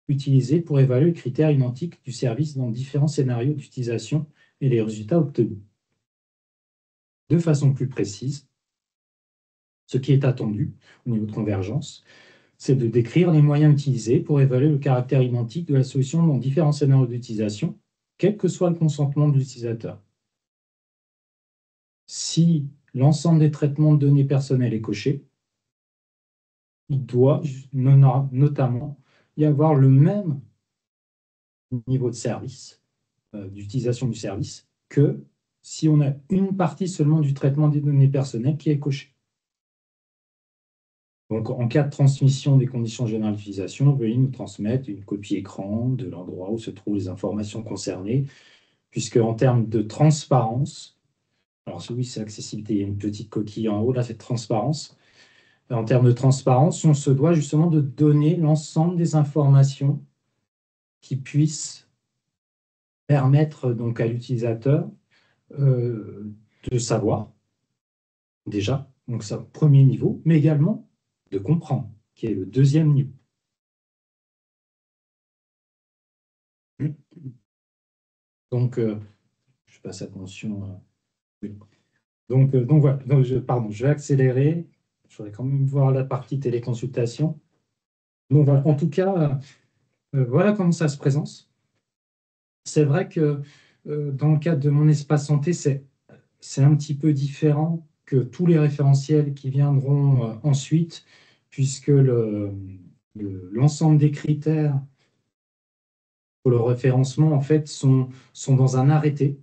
[SPEAKER 1] utilisés pour évaluer le critère identique du service dans différents scénarios d'utilisation et les résultats obtenus. De façon plus précise, ce qui est attendu au niveau de convergence, c'est de décrire les moyens utilisés pour évaluer le caractère identique de la solution dans différents scénarios d'utilisation, quel que soit le consentement de l'utilisateur. Si l'ensemble des traitements de données personnelles est coché, il doit notamment y avoir le même niveau de service, d'utilisation du service, que si on a une partie seulement du traitement des données personnelles qui est cochée. Donc, en cas de transmission des conditions générales d'utilisation, veuillez nous transmettre une copie écran de l'endroit où se trouvent les informations concernées, puisque en termes de transparence, alors oui, c'est accessibilité, il y a une petite coquille en haut, là, c'est transparence. En termes de transparence, on se doit justement de donner l'ensemble des informations qui puissent permettre donc à l'utilisateur de savoir, déjà, donc c'est un premier niveau, mais également de comprendre, qui est le deuxième niveau. Donc, je passe attention. Oui. Donc voilà, pardon, je vais accélérer. Je voudrais quand même voir la partie téléconsultation. Donc voilà, en tout cas, voilà comment ça se présente. C'est vrai que dans le cadre de mon espace santé, c'est un petit peu différent que tous les référentiels qui viendront ensuite, puisque l'ensemble des critères pour le référencement, en fait, sont dans un arrêté.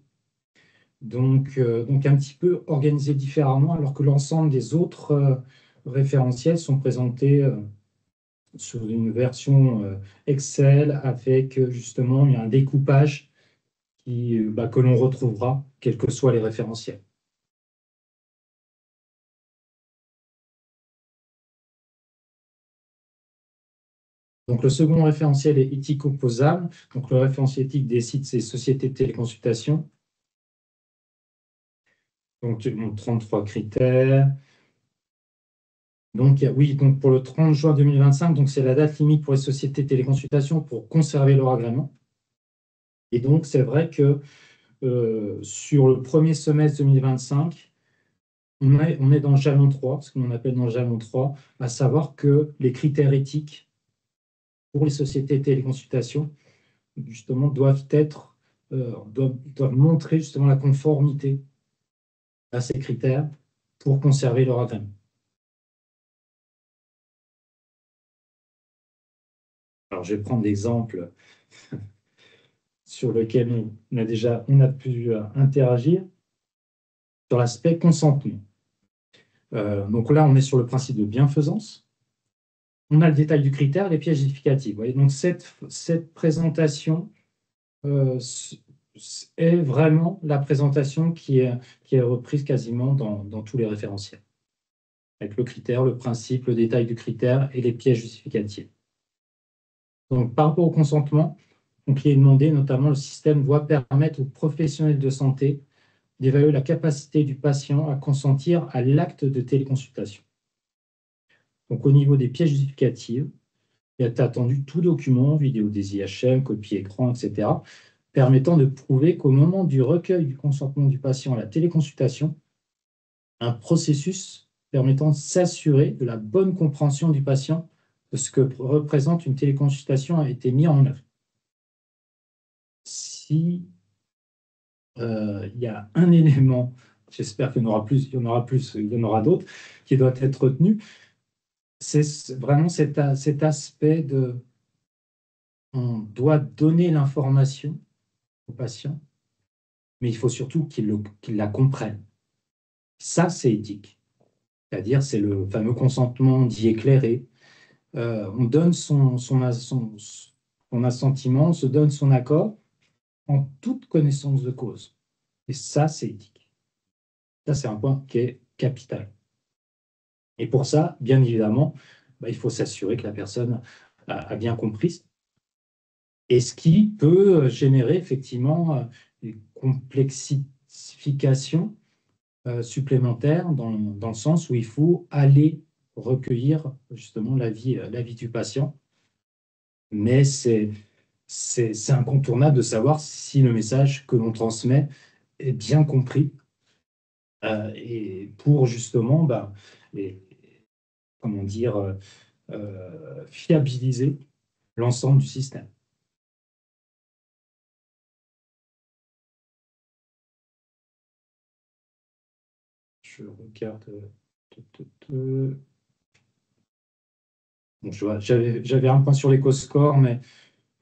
[SPEAKER 1] Donc un petit peu organisé différemment, alors que l'ensemble des autres référentiels sont présentés sur une version Excel avec justement un découpage que l'on retrouvera, quels que soient les référentiels. Donc, le second référentiel est éthique opposable. Donc, le référentiel éthique des sites, c'est sociétés de téléconsultation. Donc, 33 critères. Donc, oui, donc pour le 30 juin 2025, donc c'est la date limite pour les sociétés de téléconsultation pour conserver leur agrément. Et donc, c'est vrai que sur le premier semestre 2025, on est dans le jalon 3, ce qu'on appelle dans le jalon 3, à savoir que les critères éthiques pour les sociétés de téléconsultation, justement, doivent montrer justement la conformité à ces critères pour conserver leur agrément. Alors, je vais prendre l'exemple sur lequel on a pu interagir sur l'aspect consentement. Donc là, on est sur le principe de bienfaisance. On a le détail du critère, les pièces justificatives. Vous voyez, donc cette présentation est vraiment la présentation qui est reprise quasiment dans tous les référentiels, avec le critère, le principe, le détail du critère et les pièces justificatives. Donc, par rapport au consentement, donc, il est demandé, notamment, le système doit permettre aux professionnels de santé d'évaluer la capacité du patient à consentir à l'acte de téléconsultation. Donc, au niveau des pièces justificatives, il est attendu tout document, vidéo des IHM, copie écran, etc., permettant de prouver qu'au moment du recueil du consentement du patient à la téléconsultation, un processus permettant de s'assurer de la bonne compréhension du patient de ce que représente une téléconsultation a été mis en œuvre. Si il y a un élément, j'espère qu'il y en aura plus, il y en aura d'autres, qui doit être retenu, c'est vraiment cet aspect de on doit donner l'information au patient, mais il faut surtout qu'il la comprenne. Ça, c'est éthique. C'est-à-dire, c'est le fameux consentement dit éclairé. On donne son assentiment, on se donne son accord en toute connaissance de cause. Et ça, c'est éthique. Ça, c'est un point qui est capital. Et pour ça, bien évidemment, il faut s'assurer que la personne a bien compris. Et ce qui peut générer effectivement une complexification supplémentaire dans le sens où il faut aller recueillir justement l'avis du patient. Mais c'est incontournable de savoir si le message que l'on transmet est bien compris et pour justement comment dire, fiabiliser l'ensemble du système. Je regarde. Bon, j'avais un point sur l'éco-score, mais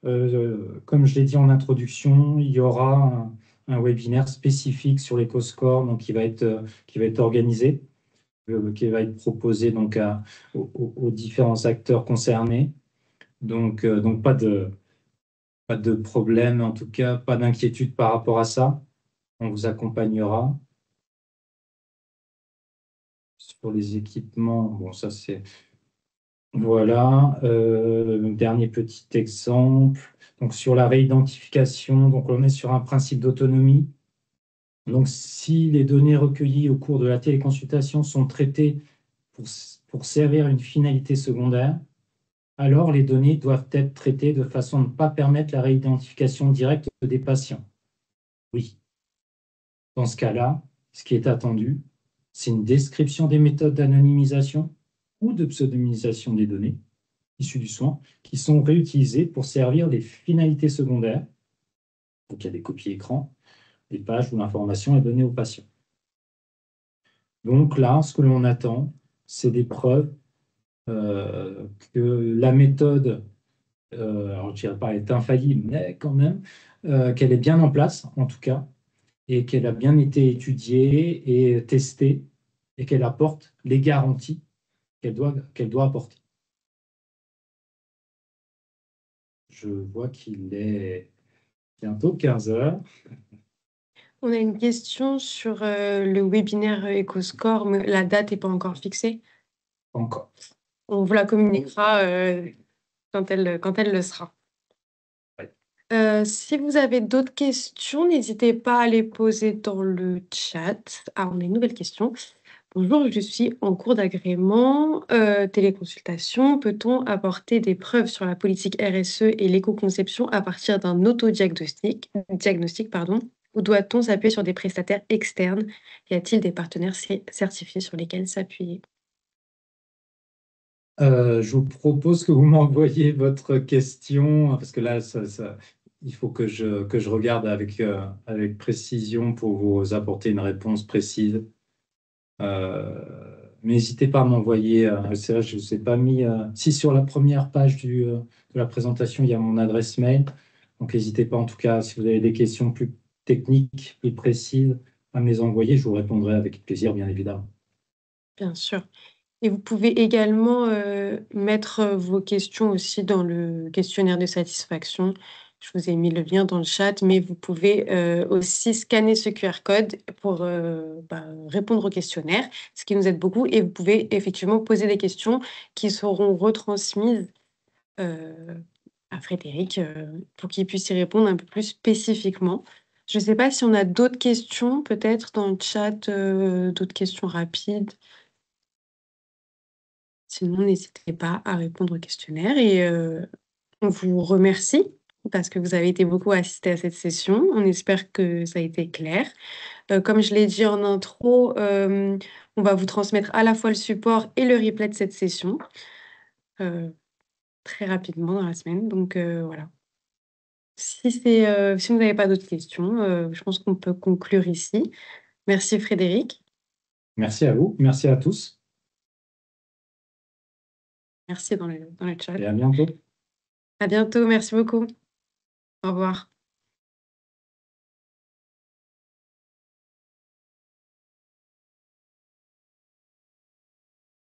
[SPEAKER 1] comme je l'ai dit en introduction, il y aura un webinaire spécifique sur l'éco-score donc qui va être organisé, qui va être proposé donc aux différents acteurs concernés. Donc pas de problème, en tout cas, pas d'inquiétude par rapport à ça. On vous accompagnera. Sur les équipements, bon, ça c'est... Voilà, dernier petit exemple. Donc sur la réidentification, donc on est sur un principe d'autonomie. Donc si les données recueillies au cours de la téléconsultation sont traitées pour servir une finalité secondaire, alors les données doivent être traitées de façon à ne pas permettre la réidentification directe des patients. Oui. Dans ce cas-là, ce qui est attendu, c'est une description des méthodes d'anonymisation ou de pseudonymisation des données issues du soin qui sont réutilisées pour servir les finalités secondaires. Donc il y a des copies écran, des pages où l'information est donnée au patient. Donc là, ce que l'on attend, c'est des preuves que la méthode, alors je ne dirais pas est infaillible, mais quand même, qu'elle est bien en place, en tout cas, et qu'elle a bien été étudiée et testée, et qu'elle apporte les garanties qu'elle doit apporter. Je vois qu'il est bientôt 15 heures.
[SPEAKER 2] On a une question sur le webinaire EcoScore, mais la date n'est pas encore fixée.
[SPEAKER 1] Encore.
[SPEAKER 2] On vous la communiquera quand elle le sera.
[SPEAKER 1] Ouais.
[SPEAKER 2] Si vous avez d'autres questions, n'hésitez pas à les poser dans le chat. Ah, on a une nouvelle question. Bonjour, je suis en cours d'agrément, téléconsultation. Peut-on apporter des preuves sur la politique RSE et l'éco-conception à partir d'un diagnostic, pardon, ou doit-on s'appuyer sur des prestataires externes? Y a-t-il des partenaires certifiés sur lesquels s'appuyer?
[SPEAKER 1] Je vous propose que vous m'envoyiez votre question, parce que là, il faut que je regarde avec précision pour vous apporter une réponse précise. Mais n'hésitez pas à m'envoyer, c'est vrai, je ne vous ai pas mis, si sur la première page de la présentation, il y a mon adresse mail, donc n'hésitez pas en tout cas, si vous avez des questions plus techniques, plus précises, à me les envoyer, je vous répondrai avec plaisir, bien évidemment.
[SPEAKER 2] Bien sûr. Et vous pouvez également, mettre, vos questions aussi dans le questionnaire de satisfaction. Je vous ai mis le lien dans le chat, mais vous pouvez, aussi scanner ce QR code pour, répondre au questionnaire, ce qui nous aide beaucoup et vous pouvez effectivement poser des questions qui seront retransmises, heu, à Frédéric, pour qu'il puisse y répondre un peu plus spécifiquement. Je ne sais pas si on a d'autres questions peut-être dans le chat, d'autres questions rapides? Sinon, n'hésitez pas à répondre au questionnaire et on vous remercie parce que vous avez été beaucoup à assister à cette session. On espère que ça a été clair. Comme je l'ai dit en intro, on va vous transmettre à la fois le support et le replay de cette session, heu, très rapidement dans la semaine. Donc voilà. Si vous n'avez pas d'autres questions, je pense qu'on peut conclure ici. Merci Frédéric.
[SPEAKER 1] Merci à vous, merci à tous,
[SPEAKER 2] Merci dans le chat.
[SPEAKER 1] et à bientôt.
[SPEAKER 2] À bientôt, merci beaucoup. Au revoir.